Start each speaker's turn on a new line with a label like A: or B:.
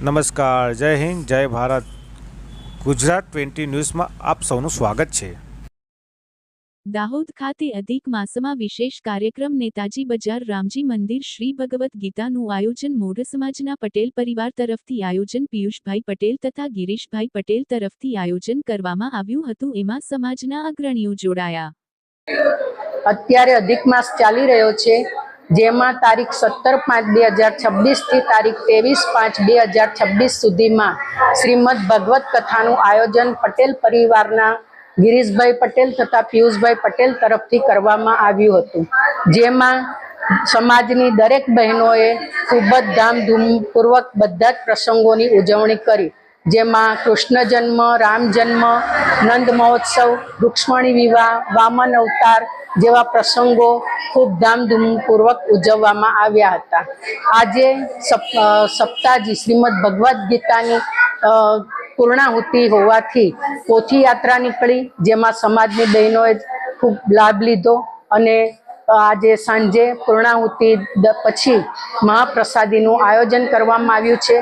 A: નમસ્કાર, જય હિન્દ, જય ભારત. ગુજરાત 20 ન્યૂઝમાં આપ સૌનું સ્વાગત છે.
B: દાહોદ ખાતે અધિક માસમાં વિશેષ કાર્યક્રમ નેતાજી બજાર રામજી મંદિર શ્રી ભગવદ્ ગીતાનું આયોજન મોઢ સમાજના પટેલ પરિવાર તરફથી આયોજન પિયુષભાઈ પટેલ તથા ગિરીશભાઈ પટેલ તરફથી આયોજન કરવામાં આવ્યું હતું. એમાં સમાજના અગ્રણીઓ જોડાયા.
C: અત્યારે અધિક માસ ચાલી રહ્યો છે, જેમાં તારીખ 17/5/2026 થી તારીખ 23/5/2026 સુધીમાં શ્રીમદ ભગવત કથાનું આયોજન પટેલ પરિવારના ગિરીશભાઈ પટેલ તથા પિયુષભાઈ પટેલ તરફથી કરવામાં આવ્યું હતું. જેમાં સમાજની દરેક બહેનોએ ખૂબ જ ધામધૂમપૂર્વક બધા જ પ્રસંગોની ઉજવણી કરી. જેમાં કૃષ્ણ જન્મ, રામ જન્મ, નંદ મહોત્સવ, રૂક્ષ્મણી વિવાહ, વામન અવતાર જેવા પ્રસંગો ખૂબ ધામધૂમપૂર્વક ઉજવવામાં આવ્યા હતા. આજે સપ્તાહજી શ્રીમદ ભગવદ્ ગીતાની પૂર્ણાહુતિ હોવાથી પોથી યાત્રા નીકળી, જેમાં સમાજની બહેનોએ ખૂબ લાભ લીધો અને આજે સાંજે પૂર્ણાહુતિ પછી મહાપ્રસાદીનું આયોજન કરવામાં આવ્યું છે.